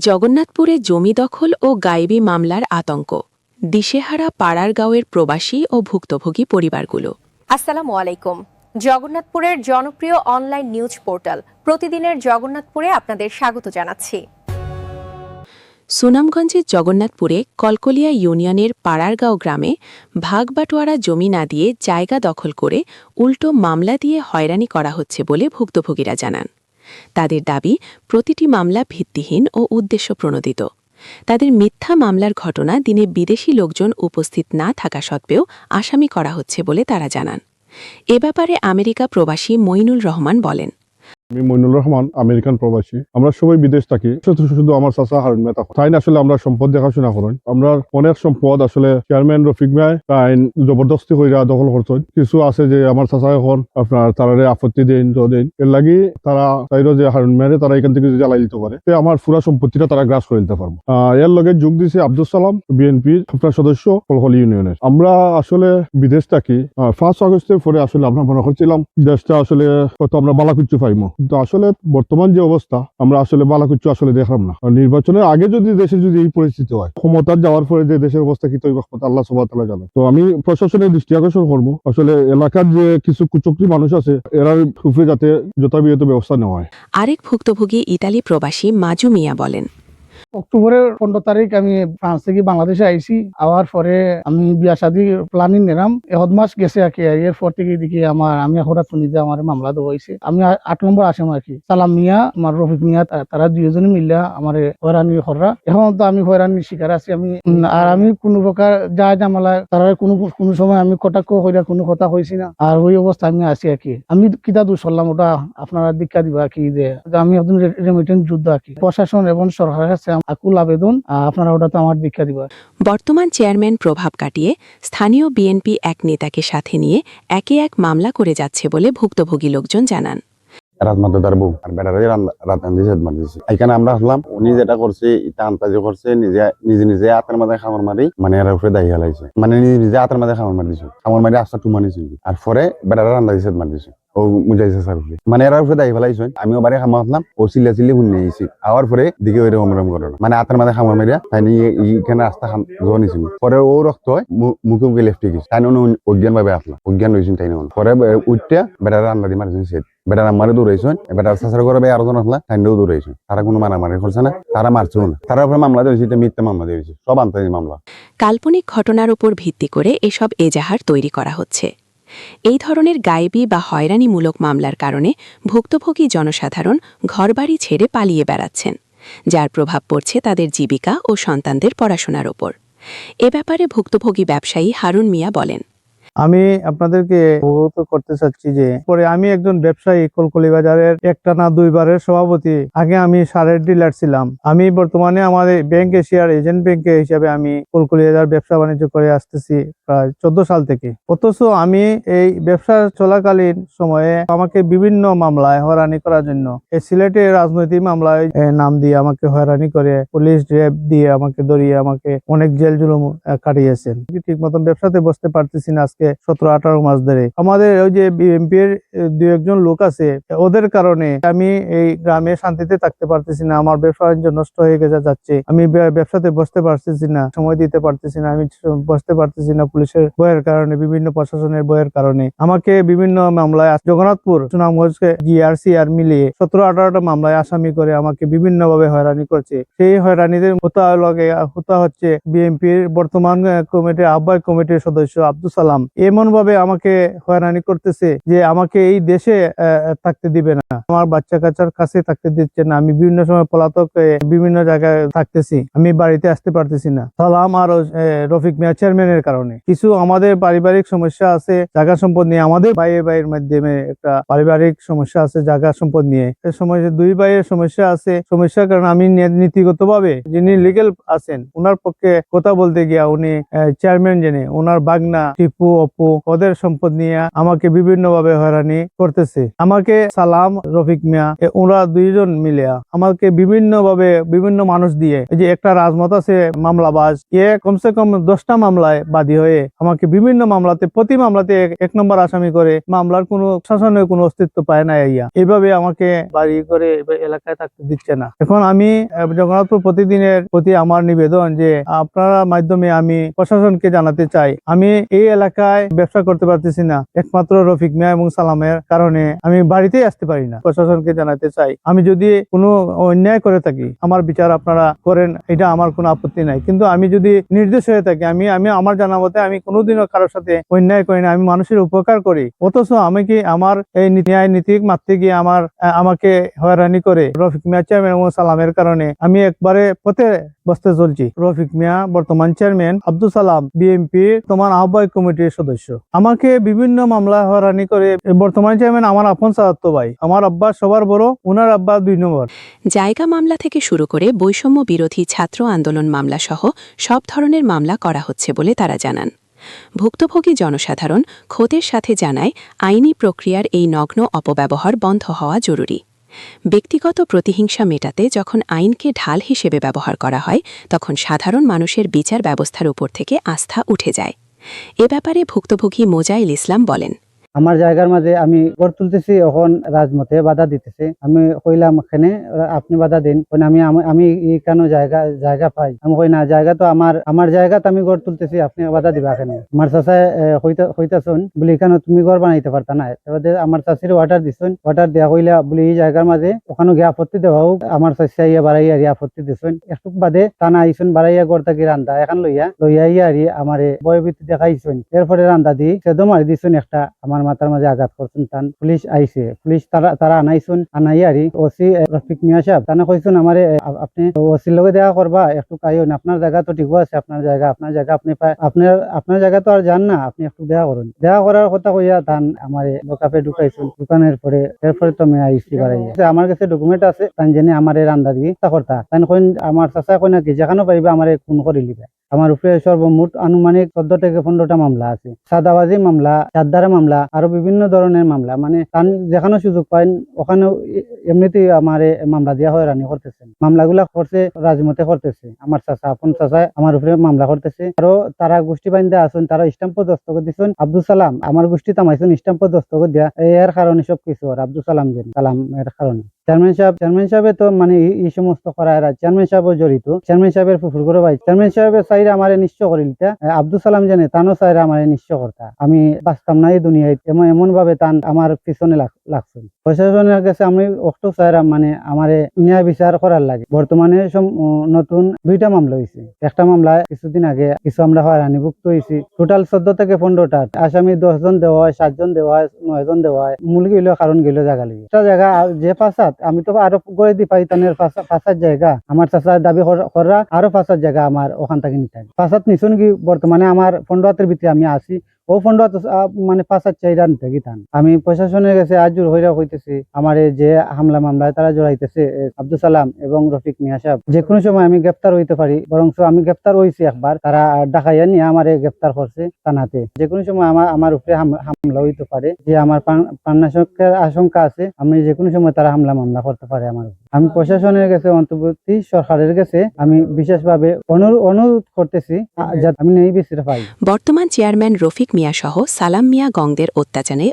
জগন্নাথপুরে জমি দখল ও গায়েবী মামলার আতঙ্ক, দিশেহারা পাড়ারগাঁওয়ের প্রবাসী ও ভুক্তভোগী পরিবারগুলো। আসসালামু আলাইকুম। জগন্নাথপুরের জনপ্রিয় অনলাইন নিউজ পোর্টাল প্রতিদিনের জগন্নাথপুরে আপনাদের স্বাগত জানাচ্ছি। সুনামগঞ্জের জগন্নাথপুরে কলকলিয়া ইউনিয়নের পাড়ারগাঁও গ্রামে ভাগবাটোয়ারা জমি না দিয়ে জায়গা দখল করে উল্টো মামলা দিয়ে হয়রানি করা হচ্ছে বলে ভুক্তভোগীরা জানান। তাদের দাবি, প্রতিটি মামলা ভিত্তিহীন ও উদ্দেশ্যপ্রণোদিত। তাদের মিথ্যা মামলার ঘটনা দিনে বিদেশি লোকজন উপস্থিত না থাকা সত্ত্বেও আসামি করা হচ্ছে বলে তারা জানান। এ ব্যাপারে আমেরিকা প্রবাসী মইনুল রহমান বলেন, আমি মইনুল রহমান, আমেরিকান প্রবাসী। আমরা সবাই বিদেশ থাকি, শুধু আমার চাচা হারুন মেহতা তাই আসলে আমরা সম্পদ দেখাশোনা করেন। আমরা অনেক সম্পদ আসলে চেয়ারম্যান রফিক ভাই তাই জবরদস্তি কইরা দখল করছেন। কিছু আছে যে আমার চাচা এখন আপনার তারারে আপত্তি দেন এর লাগি তারা চাইলো যে হারুন মেহরে তারা এখান থেকে জ্বালাই দিতে পারে, আমার পুরা সম্পত্তিটা তারা গ্রাস করে নিতে পারবো। এর লগে যোগ দিয়েছে আব্দুল সালাম, বিএনপির আপনার সদস্য, কলকলি ইউনিয়নের। আমরা আসলে বিদেশ থাকি। 5 আগস্টের পরে আসলে আমরা মনে করছিলাম দেশটা আসলে কত আমরা বালাকুচ্চু পাইমো, কিন্তু আসলে বর্তমান যে অবস্থা আমরা আসলে বালাকুচ্চু আসলে দেখলাম না। নির্বাচনের আগে যদি দেশে যদি এই পরিস্থিতি হয়, ক্ষমতার যাওয়ার পরে যে দেশের অবস্থা কি তৈরি আল্লাহ সুবহানাহু ওয়া তাআলা জানে। তো আমি প্রশাসনের দৃষ্টি আকর্ষণ করবো, আসলে এলাকার যে কিছু কুচক্রী মানুষ আছে এরা উপরে যাতে যথাবিহিত ব্যবস্থা নেওয়া হয়। আরেক ভুক্তভোগী ইতালি প্রবাসী মাজু মিয়া বলেন, অক্টোবরের 15 তারিখ আমি ফ্রান্স থেকে বাংলাদেশে আইসি। আওয়ার পরে আমি বিয়া শাদী প্ল্যানিং নিলাম। 1 মাস গেছে আর কি। এরপর থেকে দেখি আমি হঠাৎ শুনি যে আমার মামলা দেওয়া হয়েছে। আমি 8 নম্বর আসামি আর কি। সালাম মিয়া, আমার রফিক মিয়া, তারা দুইজনে মিলে আমার হয়রানি করা। এখন তো আমি হয়রানির শিকার আছি। আমি কোনো প্রকার যা জামালা তারা কোনো সময় আমি কটাক্ষ কইরা কোনো কথা কইছি না। আর ওই অবস্থা আমি আছি আর কি। আমি কিতা দোষ করলাম ওটা আপনারা দীক্ষা দিবা কি যে আমি একজন রেমিটেন্স যোদ্ধা আর কি। প্রশাসন এবং সরকারের কাছে আকুল আবেদন, আপনারা ওটাতে আমার দীক্ষা দিবা। বর্তমান চেয়ারম্যান প্রভাব কাটিয়ে স্থানীয় বিএনপি এক নেতাকে সাথে নিয়ে একে এক মামলা করে যাচ্ছে বলে ভুক্তভোগী লোকজন জানান। এখানে আমরা হলাম উনি যেটা করছে এটা আন্তাজি করছে, নিজে হাতের মাঝে খামার মারি, মানে এর উপরে দায়ী হালাইছে, মানে নিজে হাতের মাঝে খামার মারি দিছে, খামার মারি আস্তা টুমানিছিল আর পরে বেড়ারা রান্না দিছে মারি দিছে ও মুজাইছে স্যার উপরে, মানে এর উপরে দায়ী ফেলাইছে। আমিও বাড়ি খামা আসলাম, ও চিল্লি হুন নিয়েছি। আওয়ার পরে দিকে ওই রকম করে মানে হাতের মাঝে খামার মারিয়া তাই এখানে রাস্তা জনিছিল। পরে ও রক্ত হয় মুখে মুখে লেফটে গেছে, তাই অজ্ঞান ভাবে আসলাম, অজ্ঞান হয়েছেন তাই পরে উঠটা বেড়ারা রান্না দিয়ে মারিছেন। বেটার আমারে দৌড়াইছেন, বেটার চাষার করে আরো জন আসলা ঠান্ডাও দৌড়াইছেন। তারা কোনো মারামারি করছে না, তারা মারছেও না। তারা উপরে মামলা দিয়েছে, মিথ্যা মামলা দিয়েছে, সব আন্তর্জাতিক মামলা। কাল্পনিক ঘটনার উপর ভিত্তি করে এসব এজাহার তৈরি করা হচ্ছে। এই ধরনের গায়েবী বা হয়রানিমূলক মামলার কারণে ভুক্তভোগী জনসাধারণ ঘরবাড়ি ছেড়ে পালিয়ে বেড়াচ্ছেন, যার প্রভাব পড়ছে তাদের জীবিকা ও সন্তানদের পড়াশোনার ওপর। এ ব্যাপারে ভুক্তভোগী ব্যবসায়ী হারুন মিয়া বলেন, আমি আপনাদেরকে অবগত করতে চাচ্ছি যে পরে আমি একজন ব্যবসায়ী, কলকলি বাজারের একটানা 2 বারের সভাপতি। আগে আমি সারের ডিলার ছিলাম। আমি বর্তমানে আমাদের ব্যাংক এশিয়ার এজেন্ট ব্যাংকে হিসাবে আমি কলকলি বাজার ব্যবসা বাণিজ্য করে আসতেছি প্রায় 14 সাল থেকে। অথচ আমি এই ব্যবসা চলাকালীন সময়ে আমাকে বিভিন্ন মামলায় হয়রানি করার জন্য এই সিলেটে রাজনৈতিক মামলায় নাম দিয়ে আমাকে হয়রানি করে, পুলিশ র্যাব দিয়ে আমাকে ধরিয়ে আমাকে অনেক জেল জুলুম কাটিয়েছেন। ঠিক মতন ব্যবসাতে বসতে পারতেছি না আজকে 17-18 মাস ধরে। আমাদের ওই যে বিএনপির 2-1 লোক আছে, ওদের কারণে আমি এই গ্রামে শান্তিতে থাকতে পারতেছি না। আমার ব্যবসা বাণিজ্য নষ্ট হয়ে যাচ্ছে। আমি ব্যবসাতে বসতে পারতেছি না, সময় দিতে পারতেছি না, আমি বসতে পারতেছি না পুলিশের ভয়ের কারণে, বিভিন্ন প্রশাসনের ভয়ের কারণে। আমাকে বিভিন্ন মামলায় জগন্নাথপুর, সুনামগঞ্জকে জিআরসি আর মিলিয়ে 17-18টা মামলায় আসামি করে আমাকে বিভিন্ন ভাবে হয়রানি করছে। সেই হয়রানিদের হতা হচ্ছে বিএনপির বর্তমান কমিটির আহ্বায়ক কমিটির সদস্য আব্দুল সালাম। এমন ভাবে আমাকে হয়রানি করতেছে যে আমাকে এই দেশে থাকতে দিবে না, আমার বাচ্চা কাচ্চার কাছে থাকতে দিচ্ছে না। আমি বিভিন্ন সময় পলাতক বিভিন্ন জায়গায় থাকতেছি, আমি বাড়িতে আসতে পারতেছি না। সালাম আর রফিক মিয়া চেয়ারম্যানের কারণে। কিছু আমাদের পারিবারিক সমস্যা আছে জায়গা সম্পদ নিয়ে, আমাদের ভাইয়ের মাধ্যমে একটা পারিবারিক সমস্যা আছে জায়গা সম্পদ নিয়ে। এই সময় 2 ভাইয়ের সমস্যা আছে, সমস্যার কারণে আমি নীতিগত ভাবে যিনি লিগেল আছেন ওনার পক্ষে কথা বলতে গিয়া উনি চেয়ারম্যান জেনে ওনার বাগনা টিপু অপু ওদের সম্পদ নিয়ে আমাকে বিভিন্ন ভাবে হয়রানি করতেছে। আমাকে সালাম রফিক মিয়া ওরা দুইজন মিলে আমাকে বিভিন্ন ভাবে বিভিন্ন মানুষ দিয়ে, এই যে একটা রাজমত আছে মামলাবাজ, কমসে কম 10টা মামলায় বাদী হয়ে আমাকে বিভিন্ন মামলাতে প্রতি মামলাতে এক নম্বর আসামি করে মামলার কোনো শাসনের কোনো অস্তিত্ব পায় না। এইভাবে আমাকে বাড়ি করে এলাকায় থাকতে দিচ্ছে না। এখন আমি জগন্নাথপুর প্রতিদিনের প্রতি আমার নিবেদন যে আপনারা মাধ্যমে আমি প্রশাসনকে জানাতে চাই, আমি এই এলাকায় ব্যবসা করতে পারতেছি না একমাত্র রফিক মিয়া এবং সালামের কারণে। আমি বাড়িতেই আসতে পারি না। প্রশাসনকে জানাতে চাই, আমি যদি কোনো অন্যায় করে থাকি আমার বিচার আপনারা করেন, এটা আমার কোনো আপত্তি নাই, কিন্তু আমি যদি নির্দেশ হয়ে থাকি, আমি আমার জানা মতে আমি কোনোদিনও কারোর সাথে অন্যায় করি না, আমি মানুষের উপকার করি, অথচ আমি কি আমার এই ন্যায় নীতিক মারতে গিয়ে আমাকে হয়রানি করে রফিক মিয়া চেয়ারম্যান এবং সালামের কারণে আমি একবারে পথে বসতে চলছি। রফিক মিয়া বর্তমান চেয়ারম্যান, আব্দুল সালাম বিএনপি তোমার আহ্বায়ক কমিটির সদস্য, আমাকে বিভিন্ন মামলা হয়রানি করে। বর্তমান চেয়ারম্যান আমার আপন চাচাতো ভাই, আমার আব্বা সবার বড়, ওনার আব্বা 2 নম্বর। জায়গা মামলা থেকে শুরু করে বৈষম্য বিরোধী ছাত্র আন্দোলন মামলা সহ সব ধরনের মামলা করা হচ্ছে বলে তারা জানান। ভুক্তভোগী জনসাধারণ ক্ষোভের সাথে জানায়, আইনি প্রক্রিয়ার এই নগ্ন অপব্যবহার বন্ধ হওয়া জরুরি। ব্যক্তিগত প্রতিহিংসা মেটাতে যখন আইনকে ঢাল হিসেবে ব্যবহার করা হয়, তখন সাধারণ মানুষের বিচার ব্যবস্থার উপর থেকে আস্থা উঠে যায়। এ ব্যাপারে ভুক্তভোগী মোজাইল ইসলাম বলেন, আমার জায়গার মাঝে আমি গড় তুলতেছি, এখন রাজমতে বাধা দিতেছে। আমি কইলাম এখানে আপনি বাধা দিন, আমি কেন জায়গা পাই? আমি কই না, জায়গা তো আমার জায়গাতে আমি গড় তুলতেছি, আপনি বাধা দিবা এখানে? আমার চাচায় হইতাছুন বলি, কেন তুমি ঘর বানাইতে পারতা না? এবার আমার চাষির ওয়াটার দিচ্ছেন, ওয়াটার দেওয়া হইলা বলি এই জায়গার মাঝে ওখানে গিয়ে আপত্তি দেওয়া হোক। আমার চাষি ইয়া বাড়াইয়া আপত্তি দিচ্ছেন, একটু বাদে টানা আইসুন বাড়াইয়া গড় থাকি রান্দা এখন লইয়া ইয়া আমারে বয়বৃত্তি দেখাইছেন। এরপরে রান্দা দি সেদো মারি দিচ্ছেন একটা, আমার মাথার মাঝে আঘাত করছেন। তান পুলিশ আইছে, পুলিশ তারা আনাইছুন, আনাইয়ারি ওসি রফিক মিয়া সাহেব তানা কইছুন আমারে, আপনি ওসির লগে দেখা করবা, একটু কাইন, আপনার জায়গা তো ঠিক আছে, আপনার জায়গা আপনার জায়গা তো আর যান না, আপনি একটু দেখা করুন। দেখা করার কথা কইয়া তান আমারে লোকাপে ঢুকাইছুন। দোকানের পরে এরপরে তো আমি আইসি বাড়াইয়া, আমার কাছে ডকুমেন্ট আছে, তান জেনে আমারে রান্দা দিয়ে করতা। তাই কইন আমার চাচা কই নাকি যেখানে পাইবা আমারে খুন করে লিবে। আমার উপরে সর্বমোট আনুমানিক 14 থেকে 15টা মামলা আছে, সাদাবাজি মামলা, চাঁদারি মামলা, আরো বিভিন্ন ধরনের মামলা। মানে তান যেখানে সুযোগ পাইন ওখানে এমনিতেই আমার মামলা দিয়া হয়রানি করতেছেন। মামলাগুলা করছে রাজমতে করতেছে, আমার চাচা আপন চাচায় আমার উপরে মামলা করতেছে। আরো তারা গোষ্ঠী বান্ধে আসুন, তারা স্ট্যাম্প দস্তখত দিচ্ছেন। আব্দুল সালাম আমার গোষ্ঠী তামাইছেন স্ট্যাম্প দস্তখত দিয়া, এর কারণে সবকিছু আর আব্দুল সালামের কারণে। চেয়ারম্যান সাহেব তো মানে এই সমস্ত করায়, চেয়ারম্যান সাহেবও জড়িত। চেয়ারম্যান সাহেবের ফুফুর করে ভাই, চেয়ারম্যান সাহেবের চাইরে আমারে নিশ্চয় করিলতা, আব্দুল সালাম জানে তানও চাইরে আমারে নিশ্চয় করতা। আমি বাঁচতাম না এই দুনিয়ায়, এমন ভাবে তান আমার পিছনে লাগছেন। প্রশাসনের কাছে আমি অষ্ট চাইরা মানে আমারে ন্যায় বিচার করার লাগে। বর্তমানে নতুন 2টা মামলা হয়েছে। একটা মামলায় কিছুদিন আগে কিছু আমরা হয়রানিভুক্ত হয়েছি। টোটাল 14 থেকে 15টা আসামি, 10 জন দেওয়া হয়, 7 জন দেওয়া হয়, 9 জন দেওয়া হয়। মূল গেল কারণ গেল জায়গা লিগে, একটা জায়গা যে ফাঁসাত আমি তো আরো করে দি পাইতানের ফাঁসার জায়গা আমার চাচার দাবি করা, আরো ফাঁসার জায়গা আমার ওখান থেকে নিতে হবে। ফাঁসাত নিছুন কি বর্তমানে আমার 15 হাতের ভিতরে আমি আছি, ও 15 হাত মানে ফাঁসার চাইরা নিতে গিতান। আমি প্রশাসনের কাছে আজ জোর হইরা হইতেছি, আমার যে হামলা মামলায় তারা জড়াইতেছে আব্দুল সালাম এবং রফিক মিয়া সাহেব, যে কোনো সময় আমি গ্রেপ্তার হইতে পারি। বরং আমি গ্রেপ্তার হয়েছি একবার, তারা ডাকাইয়া নিয়ে আমারে গ্রেপ্তার করছে থানাতে। যে কোনো সময় আমার উপরে হামলা হইতে পারে, যে আমার প্রাণনাশের আশঙ্কা আছে, আমি যে কোনো সময় তারা হামলা মামলা করতে পারে আমার। আমি প্রশাসনের কাছে, অন্তর্বর্তী সরকারের কাছে আমি বিশেষভাবে অনুরোধ করতেছি যাতে আমি ন্যায় বিচার পাই। বর্তমান চেয়ারম্যান রফিক মিয়া সহ সালাম মিয়া গংদের অত্যাচারে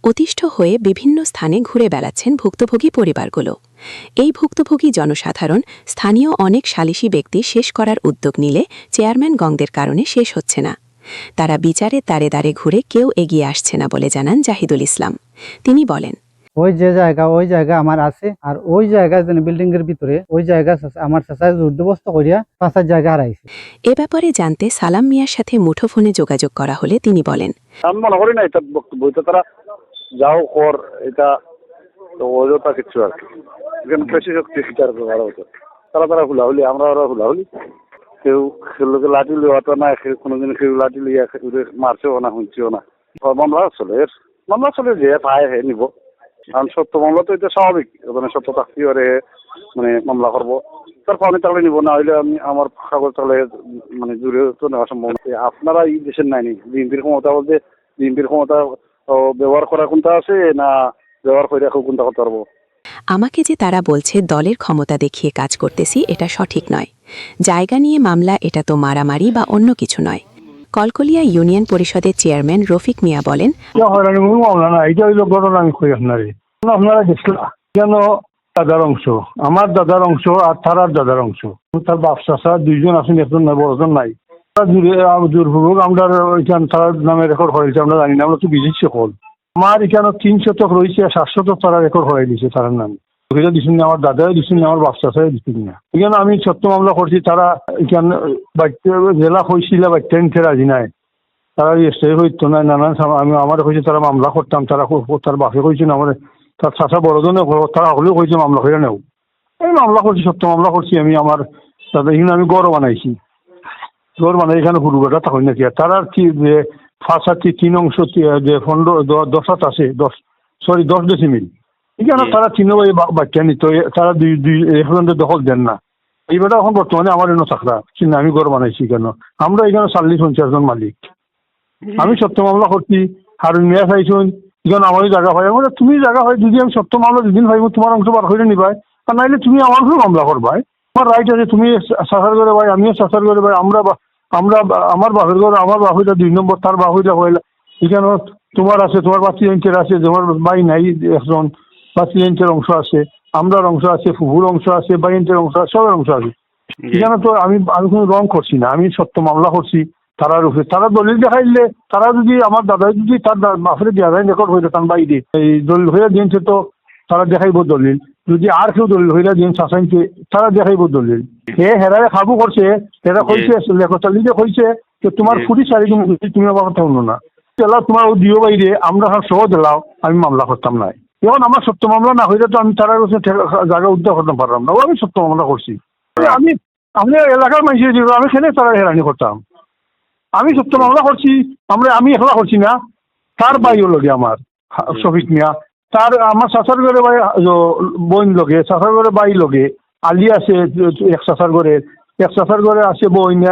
অতিষ্ঠ হয়ে বিভিন্ন স্থানে ঘুরে বেড়াচ্ছেন ভুক্তভোগী পরিবারগুলো। এই ভুক্তভোগী জনসাধারণ স্থানীয় অনেক সালিশি ব্যক্তি শেষ করার উদ্যোগ নিলে চেয়ারম্যান গংদের কারণে শেষ হচ্ছে না। তারা বিচারে দাঁড়ে দাঁড়ে ঘুরে কেউ এগিয়ে আসছে না বলে জানান জাহিদুল ইসলাম। তিনি বলেন, ওই জায়গা আমার আছে, আর ওই জায়গা বিল্ডিং এর ভিতরে ওই জায়গা আমার চাচা জোরদবস্ত করিয়া 5 জায়গা হারাইছে। এ ব্যাপারে জানতে সালাম মিয়ার সাথে মুঠোফোনে যোগাযোগ করা হলে তিনি বলেন, আমি মনে করি না এটা বক্তব্য, তারা যাও কর, এটা তো অযথা কিছু আর কি। এখানে বেশি শক্তি বিচার করা হতো, তারা হুলাহুলি, আমরা ওরা হুলাহুলি, কেউ লোকে লাঠি লিওয়াতো না, কোনোদিন কেউ লাঠি লিয়া মারছেও না, শুনছেও না। মামলা চলে যে পায় হে নিব, কারণ সত্য মামলা তো এটা স্বাভাবিক, মানে সত্য থাকতে পারে মানে মামলা করবো। তার পানি তাহলে নিব, না হইলে আমি আমার কাগজ তাহলে মানে জুড়ে তো নেওয়া সম্ভব না। আপনারা এই দেশের নাইনি বিএনপির ক্ষমতা বলতে বিএনপির ক্ষমতা ব্যবহার করা কোনটা আছে না ব্যবহার করে রাখো কোনটা করতে পারবো। আমাকে যে তারা বলছে দলের ক্ষমতা দেখিয়ে কাজ করতেছি, এটা সঠিক নয়। জায়গা নিয়ে মামলা, এটা তো মারামারি বা অন্য কিছু নয়। কলকলিয়া ইউনিয়ন পরিষদের চেয়ারম্যান রফিক মিয়া বলেন, হয়রানি মামলা না, এটা হইল ঘটনা। আমি কই আপনারা দেখলাম কেন দাদার অংশ, আমার দাদার অংশ আর তার দাদার অংশ, তার বাপ চাচা দুইজন আছেন, একজন নাই, বড়জন নাই। জোরপূর্বক আমরা তার নামে রেকর্ড হয়েছে, আমরা জানি না, আমরা তো বিদেশ সকল। আমার এখানে 3 শতক রয়েছে, 7 শতক তারা রেকর্ড হয়ে দিয়েছে তার নামে। দিচ্ছেন না, আমার দাদাও দিচ্ছেন না, আমার বাপ চাচাও দিচ্ছেন না। এখানে আমি সত্য মামলা করছি, তারা এখানে জেলা হয়েছিল বাচ্চা রাজি নাই, তারা রেজিস্ট্রি হইতো না, নানান আমি আমার হয়েছে তারা মামলা করতাম, তারা তার বাপে কইছেন আমার, তার চাচা বড়জনে তারা হলেও কইছে মামলা করে নেও। এই মামলা করছি, সত্য মামলা করছি আমি। আমার দাদা এখানে আমি গড় বানাইছি, গড় বানাই এখানে হুড়ুবাটা তখন নাকি তারা কি যে ফাঁসাচ্ছি 3 অংশ যে 10 আছে, 10 ডেসিমিল এখানে তারা 3 বাচ্চা নিত, তারা এখন দখল দেন না। এইবারটা এখন বর্তমানে আমার এনে থাকরা কিন্তু আমি গড় বানাইছি কেন, আমরা এখানে 40-50 জন মালিক। আমি সত্য মামলা করছি, হারুন মিয়া চাইছুন এখানে আমারই জায়গা হয়, আমার তুমি জায়গা হয় যদি আমি সত্য মামলা দুদিন ভাইব তোমার অংশ বার করে নিবাই, আর নাইলে তুমি আমার উপরে মামলা করবাই। আমার রাইট আছে, তুমি চাষার করে ভাই, আমিও চাষার করে ভাই, আমরা আমার বাপের ঘর, আমার বাহুটা 2 নম্বর, তার বাহুটা হইলা এখানে তোমার আছে, তোমার বাচ্চা আছে, তোমার ভাই নাই একজন, বাচ্চা অংশ আছে, আমরার অংশ আছে, ফুফুর অংশ আছে, বাইন্টের অংশ আছে, সবের অংশ আছে। এখানে তো আমি কোনো রং করছি না, আমি সত্য মামলা করছি তারার উপরে। তারা দলিল দেখাইলে, তারা যদি আমার দাদা যদি তার বাপের দেওয়া যায় রেকর্ড হয়ে যেতাম বাইরে, এই দলিল হয়ে দিয়েছে তো তারা দেখাইব দলিল। যদি আর কেউ দলিল হইয়া দিন চাষাইছে, তারা দেখাইব দলিল। হেরারে খাবো করছে, এরা কইছে লেখতালিতে কইছে যে তোমার ফুটি চারি তুমি আমার কথা শুনো না, তেলা তোমার দিও বাইরে, আমরা সহ দিলাও, আমি মামলা করতাম না। এখন আমার সত্য মামলা না হইলে তো আমি তারা জায়গা উদ্ধার করতে পারলাম না, আমি সত্য মামলা করছি। আমি এলাকার মানুষ আমি সেখানে তারা হেরানি করতাম, আমি সত্য মামলা করছি। আমি একলা করছি না, তার বাইও লগে আমার শফিক মিয়া, তার আমার চাচার ঘরে ভাই বোন লগে, চাচার ঘরে বাই লগে, আলি আছে এক চাচার ঘরে, এক চাচার ঘরে আছে বোন,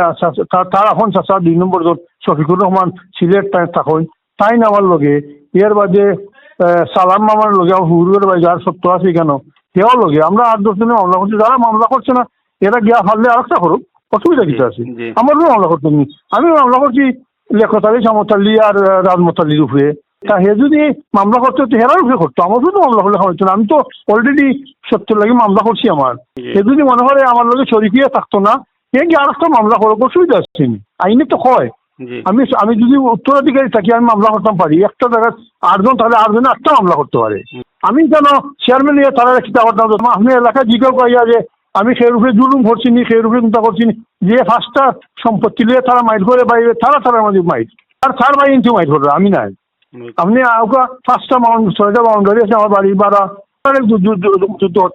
তার এখন চাচা 2 নম্বর শফিকুর রহমান সিলেট থাকেন, তাই আমার লগে। এর বাদে সালাম মামার লগে, আমার হুড়ুর ভাই যার সত্য আছে কেন সেও লগে। আমরা 8-10 জনে মামলা করছি, যারা মামলা করছে না এরা গিয়া হারলে আরেকটা করুক, অসুবিধা কিছু আছে। আমারও মামলা করতে নি, আমি মামলা করছি লেখতালি, সামতালি আর রাজমতালির উপরে। তা হে যদি মামলা করতে হতো হেরার উপরে করতো, আমার উপরে তো মামলা করলে হয়তো না। আমি তো অলরেডি সত্যের লাগে মামলা করছি। আমার হে যদি মনে করে আমার লগে শরিকিয়ে থাকতো না, হে গিয়ে আরেকটা মামলা করো, অসুবিধা আসছে। আইনে তো হয় আমি যদি উত্তরাধিকারী থাকি আমি মামলা করতাম পারি, একটা জায়গায় 8 জন তাহলে 8 জনে 8টা মামলা করতে পারে। আমি কেন চেয়ারম্যান নিয়ে তারা চিন্তা করতাম, আমি এলাকায় জিজ্ঞাসা করিয়া যে আমি সেই রূপে জুলুম করছি নি, সেই রূপে চিন্তা করছি নি, যে 5টা সম্পত্তি নিয়ে তারা মাইট করে বাইরে, তারা আমাদের মাইট আর 4 বাই ইঞ্চি মাইট করবে, আমি নাই। আপনি 5টা 6টা বাউন্ডারি আছে আমার বাড়ির বাড়া,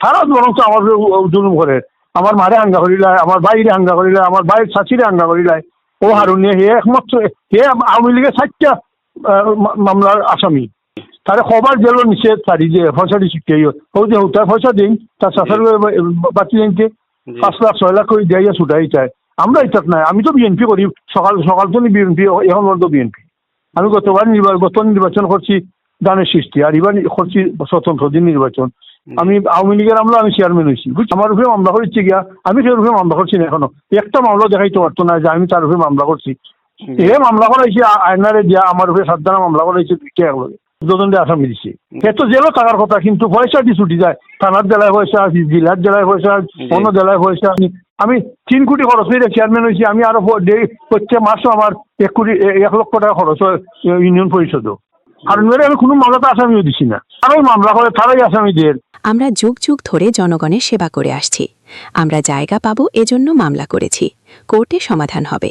তারা বরং আমার জুলুম করে, আমার মারে হাঙ্গা করিলায়, আমার বাইরে হাঙ্গা করিলায়, আমার বাইরের চাচিরে হাঙ্গা করিলায়। ও হারুনিয়া হে একমাত্র হে আওয়ামী লীগের 4টা মামলার আসামি, তারা খবর গেল নিচে তারি যে পয়সা দিচ্ছি যে তার পয়সা দিন, তার চাষার বাকি দিনকে 5 লাখ 6 লাখ করে দিয়ে ছুটাই চায়। আমরা এটা নাই, আমি তো বিএনপি করি, সকাল তো বিএনপি, এখন তো বিএনপি। আমি গত নির্বাচন করছি দানের সৃষ্টি, আর এবার করছি স্বতন্ত্র দিন নির্বাচন। আমি আওয়ামী লীগের আমলা, আমি চেয়ারম্যান হয়েছি, আমার উপরে মামলা করেছি গিয়া, আমি সেই উপরে মামলা করছি না এখনো, একটা মামলা দেখাইতে পারতো না যে আমি তার উপরে মামলা করছি। এ মামলা করাইছি আয়নারে দিয়া, আমার উপরে 7 জনা মামলা করাইছে, 2জন আসামি দিচ্ছে। সে তো জেলও থাকার কথা, কিন্তু পয়সা দিয়ে ছুটি যায়, থানার জেলায় পয়সা, জেলার জেলায় পয়সা, অন্য জেলায় পয়সা। আমি 3 কোটি খরচ হয়ে চেয়ারম্যান হয়েছি, আমি আরো প্রত্যেক মাসও আমার 1 লক্ষ টাকা খরচ হয় ইউনিয়ন পরিষদও। আর আমি কোনো মামলাতে আসামিও দিচ্ছি না, তারাই মামলা করে, তারাই আসামিদের। আমরা যুগ যুগ ধরে জনগণের সেবা করে আসছি। আমরা জায়গা পাবো এজন্য মামলা করেছি, কোর্টে সমাধান হবে।